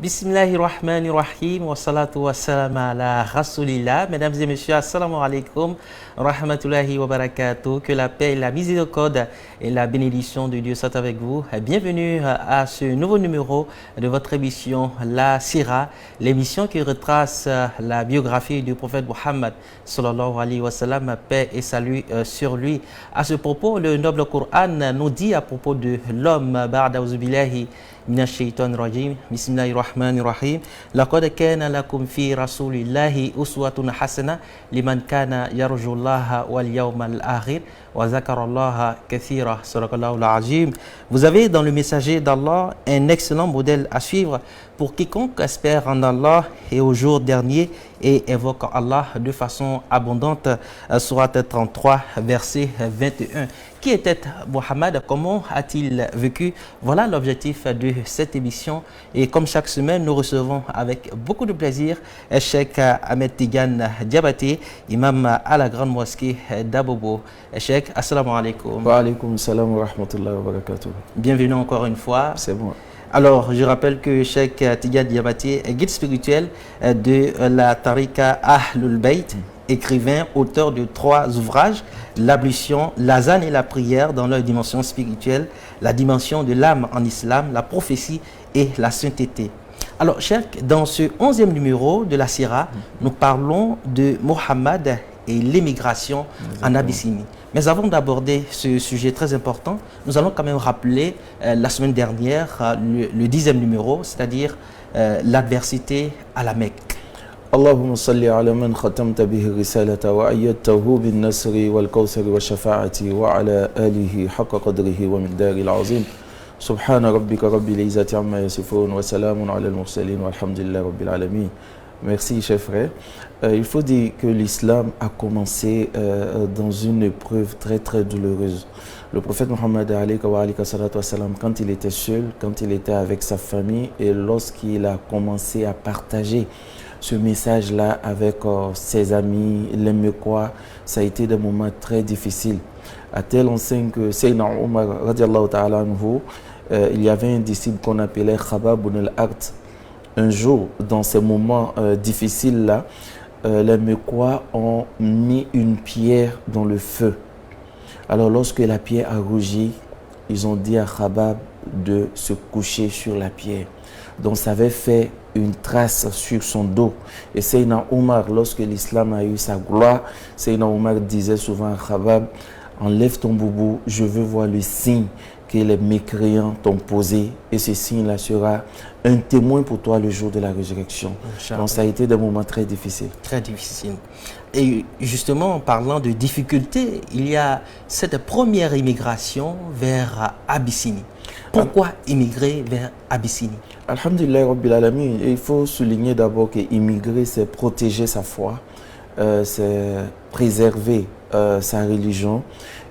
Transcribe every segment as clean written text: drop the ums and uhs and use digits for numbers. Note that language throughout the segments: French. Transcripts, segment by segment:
Bismillahirrahmanirrahim, wa salatu wa salam ala rasulillah. Mesdames et messieurs, assalamu alaikum, rahmatullahi wa barakatuh. Que la paix, la miséricorde et la bénédiction de Dieu soient avec vous. Bienvenue à ce nouveau numéro de votre émission La Sira, l'émission qui retrace la biographie du prophète Muhammad sallallahu alayhi wa sallam, paix et salut sur lui. À ce propos, le noble Coran nous dit à propos de l'homme, ba'da auzubillahi minash shaitanir rajim, bismillahirrahmanirrahim, laqad kana lakum fi rasulillahi uswatun hasana liman kana yarjullaha wal yawmal akhir wa zakarallaha kathira. Sadaqallahul azim. Vous avez dans le messager d'Allah un excellent modèle à suivre pour quiconque espère en Allah et au jour dernier et évoque Allah de façon abondante. Sourate 33, verset 21. Qui était Muhammad? Comment a-t-il vécu? Voilà l'objectif de cette émission. Et comme chaque semaine, nous recevons avec beaucoup de plaisir Cheikh Ahmed Tidiane Diabaté, imam à la grande mosquée d'Abobo. Cheikh, assalamu alaikum. Wa alaikum salam wa rahmatullahi wa barakatuh. Bienvenue encore une fois. C'est bon. Alors, je rappelle que Cheikh Tidiane Diabaté est guide spirituel de la Tariqa Ahlul Bayt, écrivain, auteur de 3 ouvrages, l'ablution, l'azan et la prière dans leur dimension spirituelle, la dimension de l'âme en islam, la prophétie et la sainteté. Alors, Cheikh, dans ce 11e numéro de la Sira, nous parlons de Muhammad et l'émigration en Abyssinie. Mais avant d'aborder ce sujet très important, nous allons quand même rappeler la semaine dernière le 10e numéro, c'est-à-dire l'adversité à la Mecque. اللهم صل على من ختمت به الرسالة وأيدته بالنصر والكوثر والشفاعة وعلى آله حق قدره ومقداره العظيم سبحان ربك رب العزة عما يصفون وسلام على المرسلين والحمد لله رب العالمين. Merci, chers frères. Il faut dire que l'islam a commencé dans une épreuve très très douloureuse. Le prophète Mohammed, quand il était seul, quand il était avec sa famille et lorsqu'il a commencé à partager ce message-là avec ses amis, les Mecquois, ça a été des moments très difficiles. À tel enseigne que Sayyidina Omar, il y avait un disciple qu'on appelait Khabab ibn al-Aqt. Un jour, dans ces moments difficiles-là, les Mecquois ont mis une pierre dans le feu. Alors, lorsque la pierre a rougi, ils ont dit à Khabab de se coucher sur la pierre. Donc, ça avait fait une trace sur son dos. Et Sayyidina Omar, lorsque l'islam a eu sa gloire, Sayyidina Omar disait souvent à Khabab, enlève ton boubou, je veux voir le signe que les mécréants t'ont posé, et ce signe-là sera un témoin pour toi le jour de la résurrection. Donc ça a été des moments très difficiles. Très difficiles. Et justement, en parlant de difficultés, il y a cette première immigration vers Abyssinie. Pourquoi immigrer vers Abyssinie? Alhamdulillah Rabbil Alamin, il faut souligner d'abord qu'immigrer, c'est protéger sa foi, c'est préserver sa religion,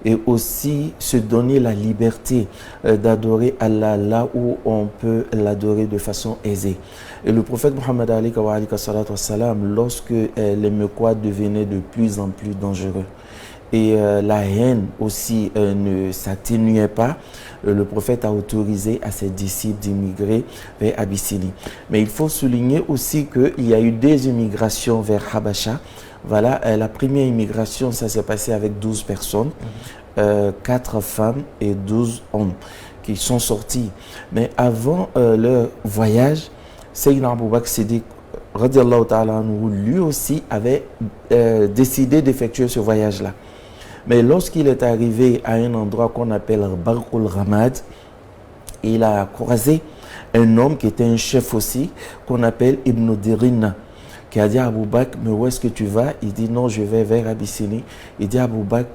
et aussi se donner la liberté d'adorer Allah là où on peut l'adorer de façon aisée. Et le prophète Muhammad lorsque les Mecquois devenaient de plus en plus dangereux et la haine aussi ne s'atténuait pas, le prophète a autorisé à ses disciples d'immigrer vers Abyssinie. Mais il faut souligner aussi qu'il y a eu 2 immigrations vers Habasha. Voilà, la première immigration, ça s'est passé avec 12 personnes, 4 femmes et 12 hommes qui sont sortis. Mais avant leur voyage, Sayyidina Abu Bakr Siddiq, lui aussi avait décidé d'effectuer ce voyage-là. Mais lorsqu'il est arrivé à un endroit qu'on appelle Barqul Ramad, il a croisé un homme qui était un chef aussi, qu'on appelle Ibn Dirina, qui a dit à Abu Bakr, mais où est-ce que tu vas? Il dit, non, je vais vers Abyssinie. Il dit à Abu Bakr,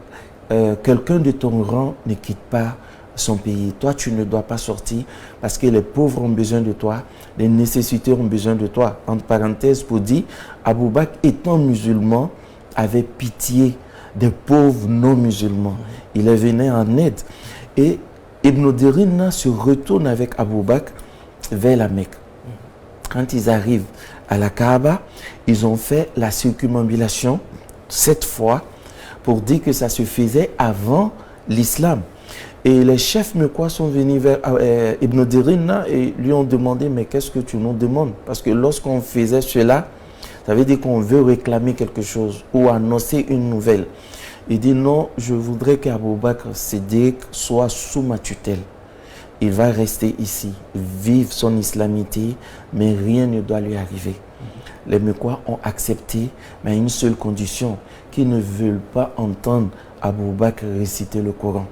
quelqu'un de ton rang ne quitte pas son pays. Toi, tu ne dois pas sortir parce que les pauvres ont besoin de toi, les nécessités ont besoin de toi. Entre parenthèses, pour dire, Abu Bakr, étant musulman, avait pitié des pauvres non musulmans. Il est venu en aide. Et Ibn Dirina se retourne avec Abu Bakr vers la Mecque. Quand ils arrivent à la Kaaba, ils ont fait la circumambulation 7 fois pour dire que ça se faisait avant l'islam. Et les chefs Mekwa sont venus vers Ibn Dirina et lui ont demandé, mais qu'est-ce que tu nous demandes? Parce que lorsqu'on faisait cela, ça veut dire qu'on veut réclamer quelque chose ou annoncer une nouvelle. Il dit non, je voudrais qu'Abou Bakr Siddiq soit sous ma tutelle. Il va rester ici, vivre son islamité, mais rien ne doit lui arriver. Les Mekwa ont accepté, mais à une seule condition, qu'ils ne veulent pas entendre Abou Bakr réciter le Coran.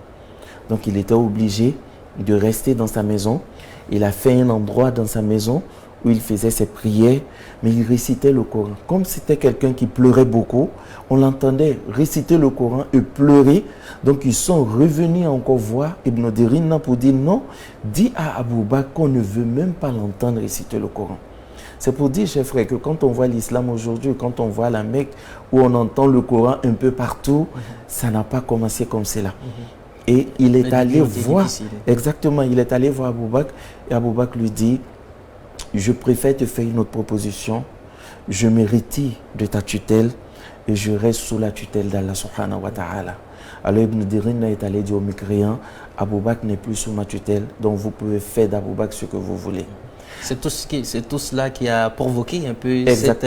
Donc il était obligé de rester dans sa maison. Il a fait un endroit dans sa maison où il faisait ses prières, mais il récitait le Coran. Comme c'était quelqu'un qui pleurait beaucoup, on l'entendait réciter le Coran et pleurer. Donc ils sont revenus encore voir Ibn Dirina pour dire non, dis à Abou Bakr qu'on ne veut même pas l'entendre réciter le Coran. C'est pour dire, chers frères, que quand on voit l'islam aujourd'hui, quand on voit la Mecque, où on entend le Coran un peu partout, ça n'a pas commencé comme cela. Et il est allé voir, exactement, il est allé voir Abou Bakr, et Abou Bakr lui dit, je préfère te faire une autre proposition, je me retire de ta tutelle et je reste sous la tutelle d'Allah subhanahu wa ta'ala. Alors Ibn Dirina est allé dire aux mécréants, Abou Bakr n'est plus sous ma tutelle, donc vous pouvez faire d'Abou Bakr ce que vous voulez. C'est tout cela qui a provoqué un peu cette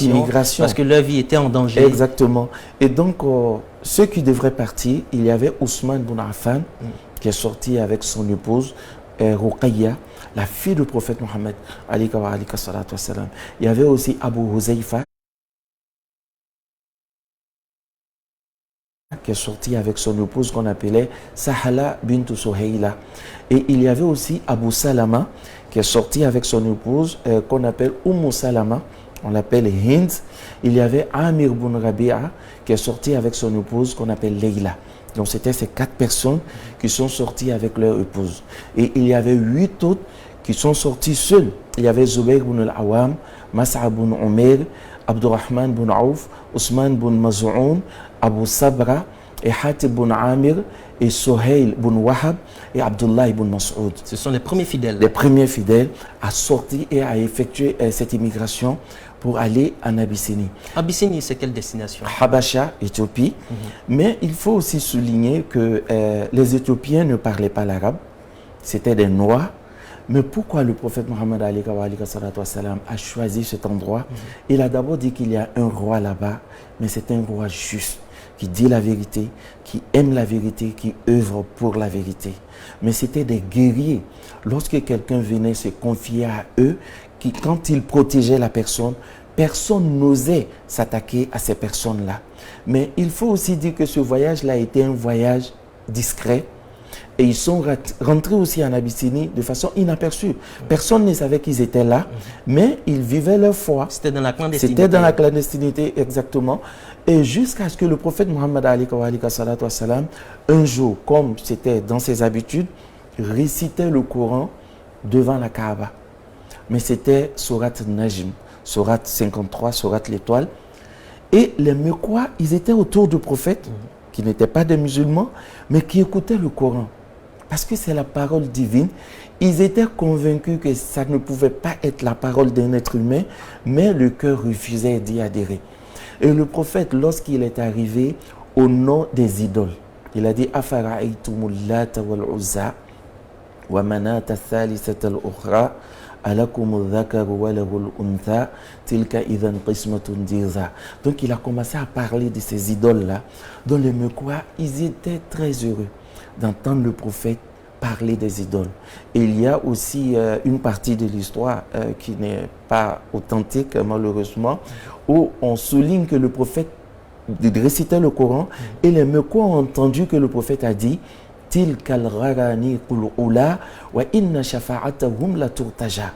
immigration, parce que leur vie était en danger. Exactement. Et donc, ceux qui devraient partir, il y avait Ousmane ibn Affan qui est sorti avec son épouse, Ruqayya, la fille du prophète Mohammed. Il y avait aussi Abu Huzaifa qui est sorti avec son épouse qu'on appelait Sahala bint Suhayla. Et il y avait aussi Abu Salama qui est sorti avec son épouse qu'on appelle Salama, on l'appelle Hind. Il y avait Amir ibn Rabi'a qui est sorti avec son épouse qu'on appelle Leila. Donc c'était ces 4 personnes qui sont sorties avec leur épouse. Et il y avait 8 autres qui sont sortis seuls. Il y avait Zubayr ibn al-Awam, Mas'ab ibn Umair, Abdurrahman ibn Auf, Ousmane ibn Maz'oun, Abu Sabra, et Hatib ibn Amir, et Sohail ibn Wahab, et Abdullah ibn Mas'oud. Ce sont les premiers fidèles. Les premiers fidèles à sortir et à effectuer cette immigration pour aller en Abyssinie. Abyssinie, c'est quelle destination? Habasha, Éthiopie. Mais il faut aussi souligner que les Éthiopiens ne parlaient pas l'arabe. C'était des Noirs. Mais pourquoi le prophète Mohammed a choisi cet endroit? Il a d'abord dit qu'il y a un roi là-bas, mais c'est un roi juste, qui dit la vérité, qui aime la vérité, qui œuvre pour la vérité. Mais c'était des guerriers. Lorsque quelqu'un venait se confier à eux, quand ils protégeaient la personne, personne n'osait s'attaquer à ces personnes-là. Mais il faut aussi dire que ce voyage-là a été un voyage discret. Et ils sont rentrés aussi en Abyssinie de façon inaperçue. Personne ne savait qu'ils étaient là, mais ils vivaient leur foi. C'était dans la clandestinité. C'était dans la clandestinité, exactement. Et jusqu'à ce que le prophète Mohammed un jour, comme c'était dans ses habitudes, récitait le Coran devant la Kaaba. Mais c'était Surat Najm, Surat 53, Surat l'étoile. Et les Mekwa, ils étaient autour du prophète, qui n'étaient pas des musulmans, mais qui écoutaient le Coran. Parce que c'est la parole divine. Ils étaient convaincus que ça ne pouvait pas être la parole d'un être humain, mais le cœur refusait d'y adhérer. Et le prophète, lorsqu'il est arrivé au nom des idoles, il a dit « Afara'aytumul lata wal uzza wa manata thalithata al-ukhra alakumul dhakaru wa lahul untha tilka idhan qismatun diza » Donc il a commencé à parler de ces idoles-là, dont les Mekwa, ils étaient très heureux d'entendre le prophète parler des idoles. Et il y a aussi une partie de l'histoire qui n'est pas authentique, malheureusement, où on souligne que le prophète récitait le Coran et les Mekwa ont entendu que le prophète a dit « Tilkal gharani qul ula wa inna shafa'atahum la turtaja »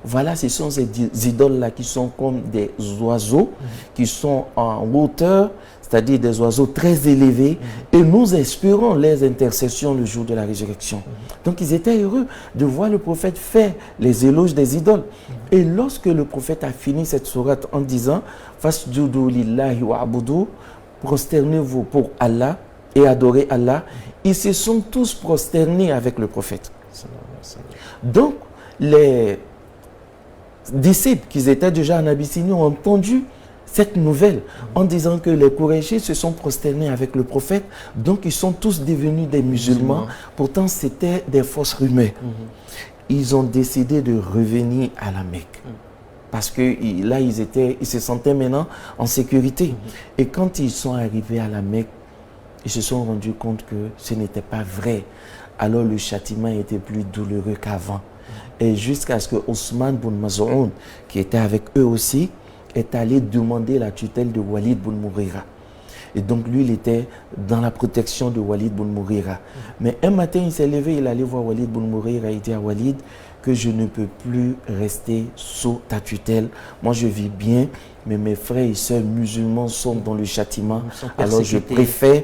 Voilà, ce sont ces idoles-là qui sont comme des oiseaux, qui sont en hauteur, c'est-à-dire des oiseaux très élevés, et nous espérons les intercessions le jour de la résurrection. Donc ils étaient heureux de voir le prophète faire les éloges des idoles. Et lorsque le prophète a fini cette sourate en disant « Fasjudu lillahi wa abudu » prosternez-vous pour Allah et adorez Allah, ils se sont tous prosternés avec le prophète. Donc les disciples qui étaient déjà en Abyssinie ont entendu cette nouvelle en disant que les Qurayshis se sont prosternés avec le prophète, donc ils sont tous devenus des musulmans. Pourtant, c'était des fausses rumeurs. Ils ont décidé de revenir à la Mecque. Parce que là, ils se sentaient maintenant en sécurité. Et quand ils sont arrivés à la Mecque, ils se sont rendus compte que ce n'était pas vrai. Alors le châtiment était plus douloureux qu'avant. Et jusqu'à ce que Ousmane bin Maz'oun, qui était avec eux aussi, est allé demander la tutelle de Walid bin Mughira. Et donc lui, il était dans la protection de Walid bin Mughira. Mais un matin, il s'est levé, il allait voir Walid bin Mughira, il dit à Walid que je ne peux plus rester sous ta tutelle. Moi, je vis bien, mais mes frères et sœurs musulmans sont dans le châtiment. Alors, je préfère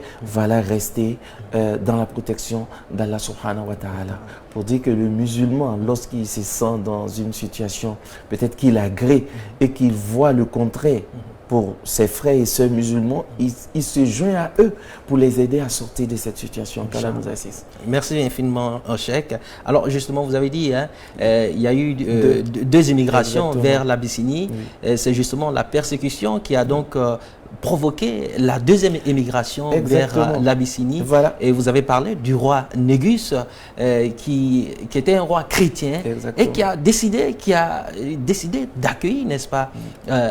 rester dans la protection d'Allah subhanahu wa ta'ala. Pour dire que le musulman, lorsqu'il se sent dans une situation, peut-être qu'il agrée et qu'il voit le contraire, pour ses frères et sœurs musulmans, il se joint à eux pour les aider à sortir de cette situation qu'Allah nous assiste. Merci infiniment, Cheikh. Alors justement, vous avez dit, il y a eu deux immigrations vers l'Abyssinie. C'est justement la persécution qui a donc provoqué la deuxième émigration vers l'Abyssinie. Et vous avez parlé du roi Négus, qui était un roi chrétien et qui a décidé d'accueillir, n'est-ce pas,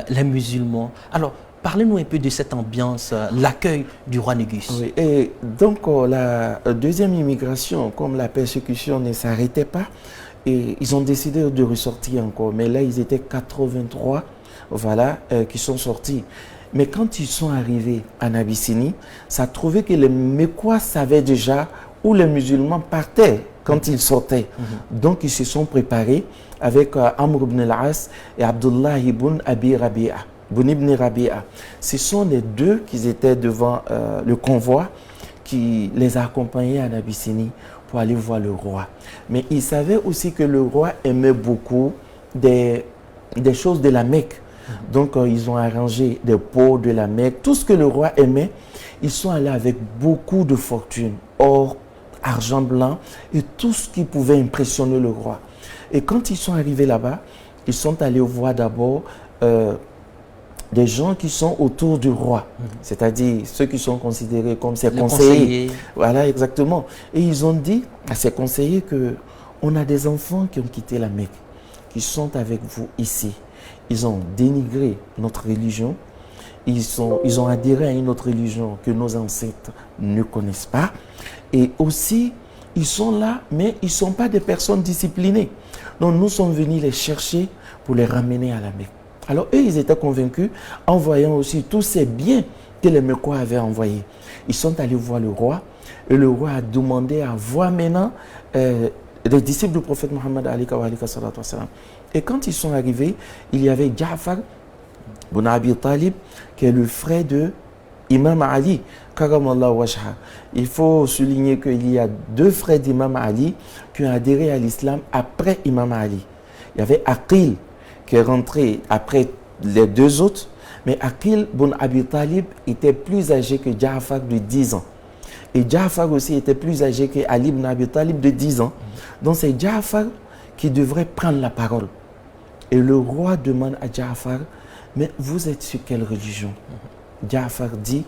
les musulmans. Alors, parlez-nous un peu de cette ambiance, l'accueil du roi Négus. Oui, et donc la deuxième immigration, comme la persécution ne s'arrêtait pas, et ils ont décidé de ressortir encore. Mais là, ils étaient 83, qui sont sortis. Mais quand ils sont arrivés en Abyssinie, ça a trouvé que les Mécois savaient déjà où les musulmans partaient quand ils sortaient. Donc, ils se sont préparés avec Amr ibn al-As et Abdullah ibn Abi Rabi'a. Ce sont les deux qui étaient devant le convoi qui les a accompagnés en Abyssinie pour aller voir le roi. Mais ils savaient aussi que le roi aimait beaucoup des choses de la Mecque. Donc, ils ont arrangé des pots de la Mecque. Tout ce que le roi aimait, ils sont allés avec beaucoup de fortune, or, argent blanc et tout ce qui pouvait impressionner le roi. Et quand ils sont arrivés là-bas, ils sont allés voir d'abord des gens qui sont autour du roi, c'est-à-dire ceux qui sont considérés comme ses conseillers. Voilà, exactement. Et ils ont dit à ses conseillers qu'on a des enfants qui ont quitté la Mecque, qui sont avec vous ici. Ils ont dénigré notre religion, ils ont adhéré à une autre religion que nos ancêtres ne connaissent pas. Et aussi, ils sont là, mais ils ne sont pas des personnes disciplinées. Donc nous sommes venus les chercher pour les ramener à la Mecque. Alors eux, ils étaient convaincus en voyant aussi tous ces biens que les Mécois avaient envoyés. Ils sont allés voir le roi et le roi a demandé à voir maintenant les disciples du prophète Mohammed Et quand ils sont arrivés, il y avait Ja'far ibn Abi Talib, qui est le frère de Imam Ali, Karamallahu wajha. Il faut souligner qu'il y a deux frères d'Imam Ali qui ont adhéré à l'islam après Imam Ali. Il y avait Aqil qui est rentré après les deux autres, mais Aqil ibn Abi Talib était plus âgé que Ja'far de 10 ans. Et Ja'far aussi était plus âgé que Ali ibn Abi Talib de 10 ans. Donc c'est Ja'far qui devrait prendre la parole. Et le roi demande à Ja'far, mais vous êtes sur quelle religion? Ja'far dit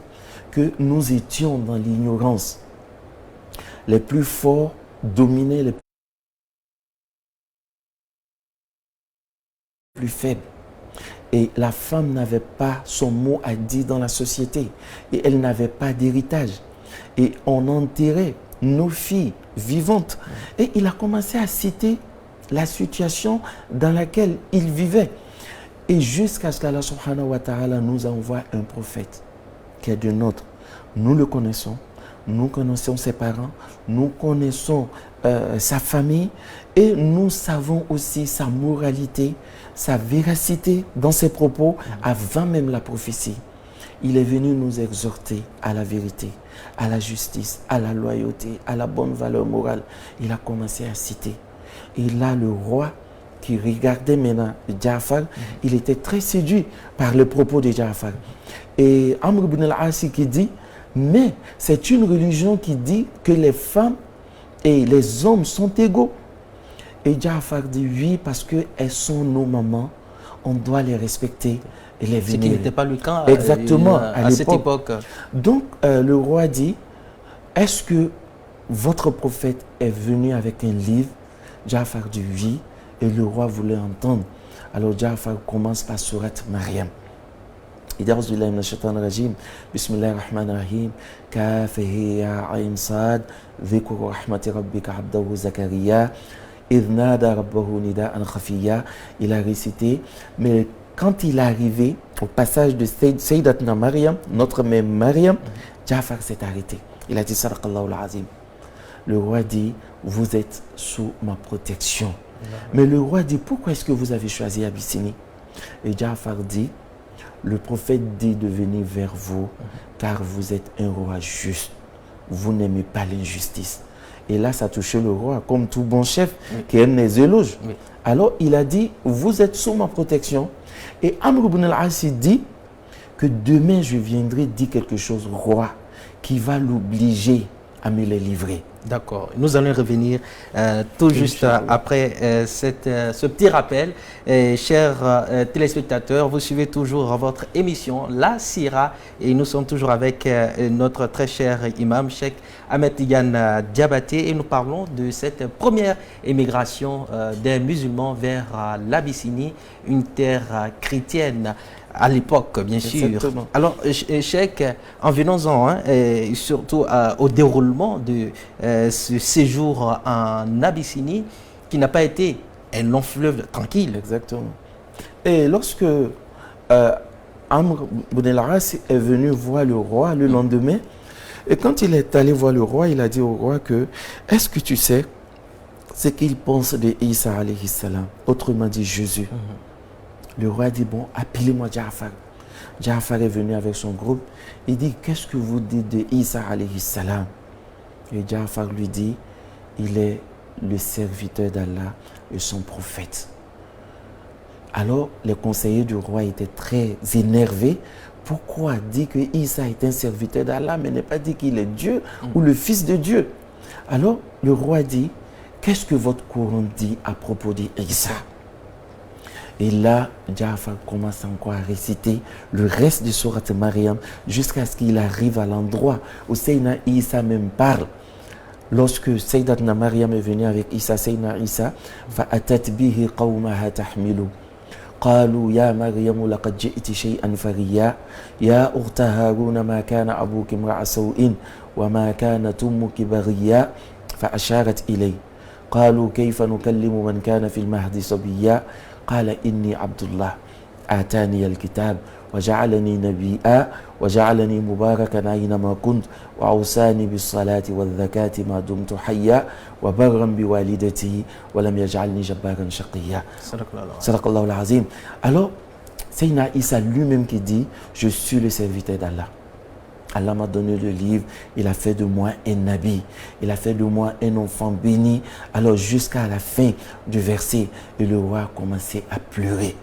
que nous étions dans l'ignorance. Les plus forts dominaient les plus faibles. Et la femme n'avait pas son mot à dire dans la société. Et elle n'avait pas d'héritage. Et on enterrait nos filles vivantes. Et il a commencé à citer la situation dans laquelle il vivait. Et jusqu'à ce qu'Allah subhanahu wa ta'ala nous envoie un prophète qui est de nôtre. Nous le connaissons, nous connaissons ses parents, nous connaissons sa famille et nous savons aussi sa moralité, sa véracité dans ses propos avant même la prophétie. Il est venu nous exhorter à la vérité, à la justice, à la loyauté, à la bonne valeur morale. Il a commencé à citer. Et là, le roi qui regardait maintenant Ja'far, il était très séduit par les propos de Ja'far. Et Amr ibn al-As qui dit, mais c'est une religion qui dit que les femmes et les hommes sont égaux. Et Ja'far dit, oui, parce qu'elles sont nos mamans, on doit les respecter, Il est Ce venu. qui n'était pas le cas Exactement, à cette époque. Donc, le roi dit, est-ce que votre prophète est venu avec un livre? Ja'far dit oui, et le roi voulait entendre. Alors Ja'far commence par Surat Maryam. Il dit, A'udhu billahi minash shaitanir rajim, Bismillahir rahmanir rahim, Kaf ya ayn sad, dhikru rahmati rabbika abdahu Zakaria, idh nada rabbahu nida'an khafiyya. Il a récité, mais quand il est arrivé au passage de Sayyidatna Maryam, notre mère Maryam, Ja'far s'est arrêté. Il a dit, Sadaqallahu al-Azim. Le roi dit, vous êtes sous ma protection. Mais le roi dit, pourquoi est-ce que vous avez choisi Abyssinie? Et Ja'far dit, le prophète dit de venir vers vous, car vous êtes un roi juste. Vous n'aimez pas l'injustice. Et là, ça a touché le roi, comme tout bon chef qui aime les éloges. Alors, il a dit, vous êtes sous ma protection. Et Amr ibn al-As dit que demain, je viendrai dire quelque chose au roi qui va l'obliger à me les livrer. D'accord. Nous allons revenir tout juste après ce petit rappel. Chers téléspectateurs, vous suivez toujours votre émission La Sira et nous sommes toujours avec notre très cher imam, Cheikh Ahmed Tidiane Diabaté, et nous parlons de cette première émigration des musulmans vers l'Abyssinie, une terre chrétienne. À l'époque, bien sûr. Exactement. Alors, Cheikh, en venons-en, et surtout au déroulement de ce séjour en Abyssinie, qui n'a pas été un long fleuve tranquille. Exactement. Et lorsque Amr ibn al-As est venu voir le roi le lendemain, et quand il est allé voir le roi, il a dit au roi que, est-ce que tu sais ce qu'il pense de Isa alayhi salam, autrement dit Jésus? Le roi dit, bon, appelez-moi Ja'far. Ja'far est venu avec son groupe. Il dit, qu'est-ce que vous dites de Isa alayhi salam? Et Ja'far lui dit, il est le serviteur d'Allah et son prophète. Alors, les conseillers du roi étaient très énervés. Pourquoi dit que Isa est un serviteur d'Allah, mais n'est pas dit qu'il est Dieu ou le fils de Dieu? Alors, le roi dit, qu'est-ce que votre Coran dit à propos d'Isa? Et là, Ja'far commence encore à réciter le reste de Surat Maryam jusqu'à ce qu'il arrive à l'endroit où Sayyidina Isa même parle. Lorsque Sayyidatna Maryam est venue avec Isa, Sayyidina Isa, فَأَتَتْ بِهِ قَوْمَهَا تَحْمِلُ قالوا يا مريم لقد جئت شيئا فريا يا أخت هارون ما كان أبوك امرأ سوء وما كانت أمك بغيا فأشارت إليه قالوا كيف نكلم من كان في المهد صبيا قال إني عبد الله آتاني الكتاب وجعلني نبيا وجعلني مباركا أينما كنت وأوصاني بالصلاة والزكاة ما دمت حيا وبرا بوالدتي ولم يجعلني جبارا شقيا. صدق الله العظيم. Alors, Sayyidina Isa lui-même qui dit, je suis le serviteur d'Allah. Allah m'a donné le livre, il a fait de moi un nabi, il a fait de moi un enfant béni. Alors jusqu'à la fin du verset, et le roi a commencé à pleurer.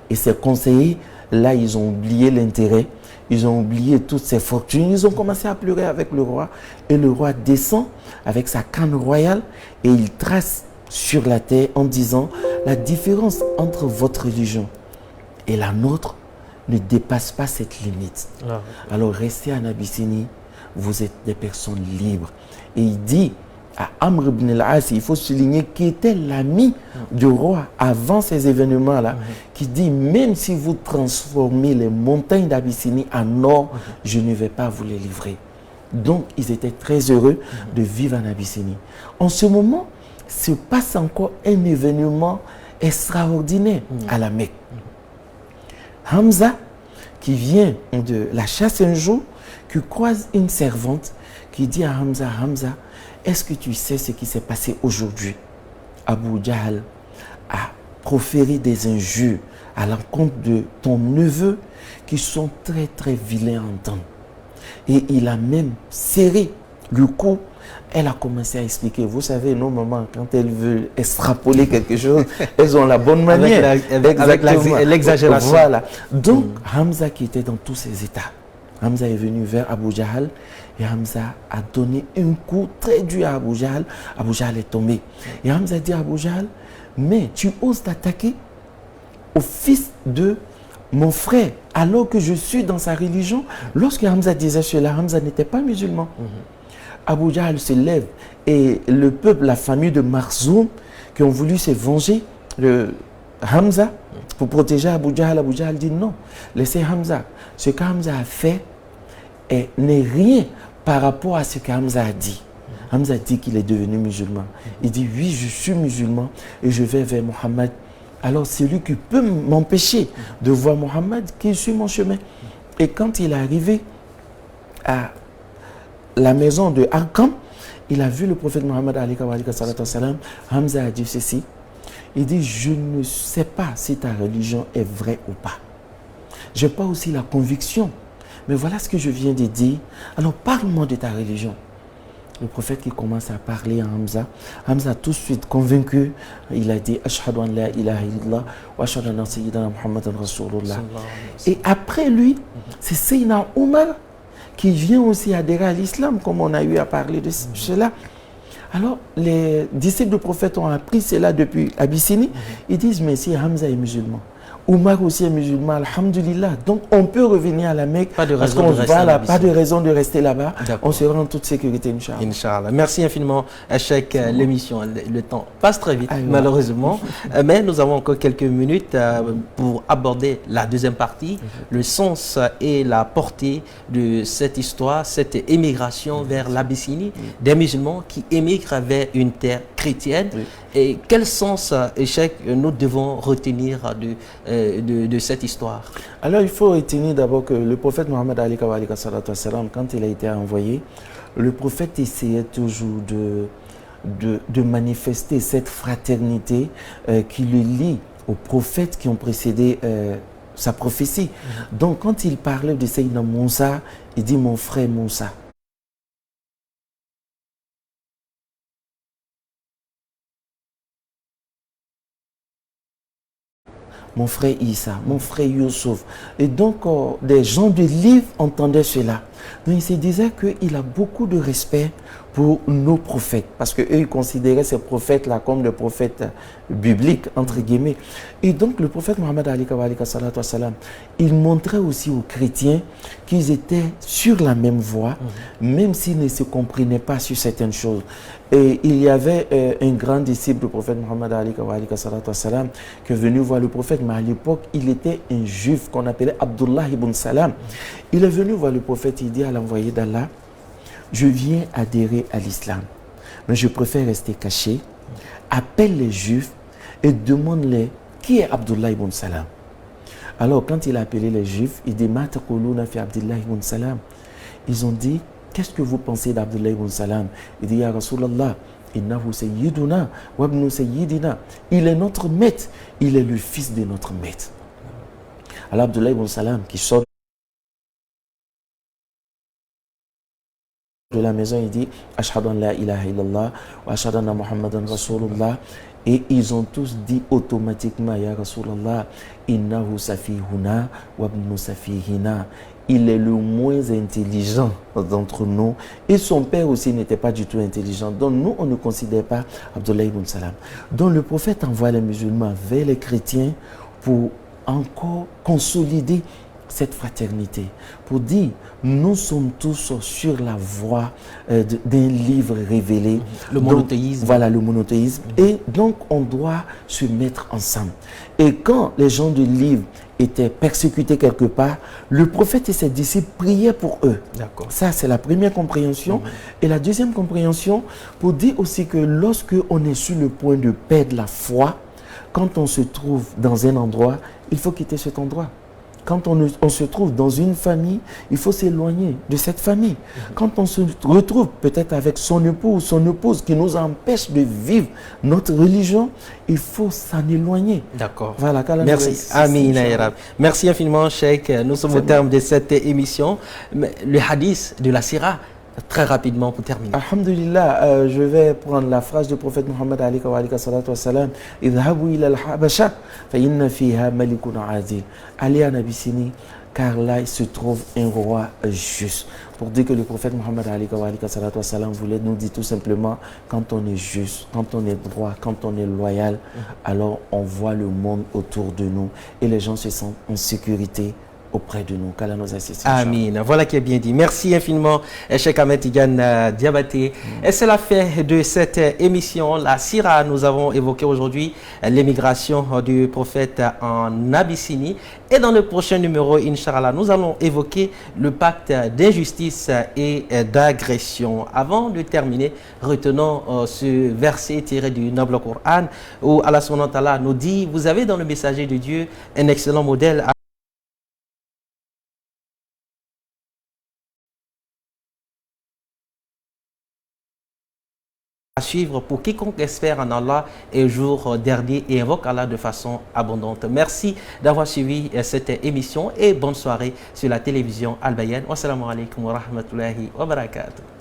Et ses conseillers, là, ils ont oublié l'intérêt, ils ont oublié toutes ses fortunes, ils ont commencé à pleurer avec le roi. Et le roi descend avec sa canne royale et il trace sur la terre en disant, la différence entre votre religion et la nôtre ne dépasse pas cette limite. Alors restez en Abyssinie, vous êtes des personnes libres. Et il dit à Amr ibn al-As, il faut souligner qu'il était l'ami du roi avant ces événements-là, qui dit, même si vous transformez les montagnes d'Abyssinie en or, je ne vais pas vous les livrer. Donc ils étaient très heureux de vivre en Abyssinie. En ce moment, se passe encore un événement extraordinaire à la Mecque. Hamza, qui vient de la chasse un jour, qui croise une servante qui dit à Hamza, Hamza, est-ce que tu sais ce qui s'est passé aujourd'hui? Abu Jahl a proféré des injures à l'encontre de ton neveu qui sont très très vilains à entendre. Et il a même serré le cou. Elle a commencé à expliquer. Vous savez, nos mamans, quand elles veulent extrapoler quelque chose, elles ont la bonne manière. Avec l'exagération. Voilà. Donc, Hamza qui était dans tous ses états, Hamza est venu vers Abu Jahl et Hamza a donné un coup très dur à Abu Jahl. Abu Jahl est tombé. Et Hamza dit à Abu Jahl, mais tu oses t'attaquer au fils de mon frère, alors que je suis dans sa religion, lorsque Hamza disait cela, Hamza n'était pas musulman. Abu Jahl se lève et le peuple, la famille de Makhzoum, qui ont voulu se venger de Hamza pour protéger Abu Jahl dit non, laissez Hamza. Ce que Hamza a fait n'est rien par rapport à ce que Hamza a dit. Hamza dit qu'il est devenu musulman. Il dit oui, je suis musulman et je vais vers Mohammed. Alors c'est lui qui peut m'empêcher de voir Mohammed qui suit mon chemin. Et quand il est arrivé à la maison de Arqam, il a vu le prophète Mohammed Hamza a dit ceci. Il dit, je ne sais pas si ta religion est vraie ou pas. Je n'ai pas aussi la conviction. Mais voilà ce que je viens de dire. Alors parle-moi de ta religion. Le prophète qui commence à parler à Hamza. Hamza tout de suite convaincu. Il a dit, Ashhadu an la ilaha illallah wa ashhadu anna sayyidina Muhammadan Rasulullah. Et après lui, c'est Sayyidina Omar qui vient aussi adhérer à l'islam, comme on a eu à parler de cela. Alors, les disciples du prophète ont appris cela depuis Abyssinie. Ils disent, mais si Hamza est musulman, Omar aussi est musulman, alhamdulillah. Donc, on peut revenir à la Mecque. Pas de raison parce qu'on de rester va là, là, pas de raison de rester là-bas. On sera en toute sécurité, Inch'Allah. Inch'Allah. Merci infiniment, Cheikh. L'émission, le temps passe très vite, malheureusement. Mais nous avons encore quelques minutes pour aborder la deuxième partie, le sens et la portée de cette histoire, cette émigration vers l'Abyssinie, des musulmans qui émigrent vers une terre chrétienne. Et quel sens, Cheikh, nous devons retenir de cette histoire? Alors, il faut retenir d'abord que le prophète Mohammed quand il a été envoyé, le prophète essayait toujours de manifester cette fraternité qui le lie aux prophètes qui ont précédé sa prophétie. Donc, quand il parlait de Sayyidina Moussa, il dit « mon frère Moussa ». Mon frère Issa, mon frère Youssouf. Et donc, des gens de livre entendaient cela. Donc, il se disait qu'il a beaucoup de respect pour nos prophètes. Parce qu'eux, ils considéraient ces prophètes-là comme des prophètes bibliques, entre guillemets. Et donc, le prophète Mohammed il montrait aussi aux chrétiens qu'ils étaient sur la même voie, même s'ils ne se comprenaient pas sur certaines choses. Et il y avait un grand disciple du prophète Mohammed qui est venu voir le prophète, mais à l'époque, il était un juif qu'on appelait Abdullah ibn Salam. Il est venu voir le prophète, il dit à l'envoyé d'Allah, je viens adhérer à l'islam, mais je préfère rester caché. Appelle les juifs et demande-les qui est Abdullah ibn Salam. Alors, quand il a appelé les juifs, il dit Ma taquluna fi Abdullah ibn Salam. Ils ont dit, qu'est-ce que vous pensez d'Abdullah ibn Salam? Il dit, Ya Rasulallah, innahu sayyiduna wa ibnu sayyidina. Il est notre maître, il est le fils de notre maître. Alors, Abdullah ibn Salam, qui sort de la maison, il dit Ashhadu an la ilaha illallah wa ashhadu anna Muhammadan Rasulullah. Et ils ont tous dit automatiquement Ya Rasulallah, innahu safihuna wa ibnu safihina. Il est le moins intelligent d'entre nous. Et son père aussi n'était pas du tout intelligent. Donc nous, on ne considère pas Abdullah ibn Salam. Donc le prophète envoie les musulmans vers les chrétiens pour encore consolider cette fraternité, pour dire nous sommes tous sur la voie d'un livre révélé. Le monothéisme. Donc, voilà, le monothéisme. Et donc on doit se mettre ensemble. Et quand les gens du livre étaient persécutés quelque part, le prophète et ses disciples priaient pour eux. Ça, c'est la première compréhension. Et la deuxième compréhension, pour dire aussi que lorsque on est sur le point de perdre la foi, quand on se trouve dans un endroit, il faut quitter cet endroit. Quand on se trouve dans une famille, il faut s'éloigner de cette famille. Quand on se retrouve peut-être avec son époux ou son épouse qui nous empêche de vivre notre religion, il faut s'en éloigner. D'accord. Voilà, merci. Amin. Merci infiniment, Cheikh. Nous sommes au terme de cette émission. Le hadith de la Sira, très rapidement pour terminer. Alhamdulillah, je vais prendre la phrase du prophète Mohammed Idhabu ila al-Habasha fa inna fiha malikun adil. Allez en Abyssinie, car là il se trouve un roi juste. Pour dire que le prophète Mohammed voulait nous dire tout simplement, quand on est juste, quand on est droit, quand on est loyal, alors on voit le monde autour de nous et les gens se sentent en sécurité auprès de nous. Qu'Allah nous assiste. Amin. Voilà qui est bien dit. Merci infiniment, Cheikh Ahmed Tidiane Diabaté. Et c'est la fin de cette émission. La Sira, nous avons évoqué aujourd'hui l'émigration du prophète en Abyssinie. Et dans le prochain numéro, Inch'Allah, nous allons évoquer le pacte d'injustice et d'agression. Avant de terminer, retenons ce verset tiré du noble Coran où Allah subhanahu wa ta'ala nous dit: vous avez dans le messager de Dieu un excellent modèle à suivre pour quiconque espère en Allah et jour dernier et invoque Allah de façon abondante. Merci d'avoir suivi cette émission et bonne soirée sur la télévision Al Bayan. Wassalamu alaikum wa rahmatullahi wa barakatuh.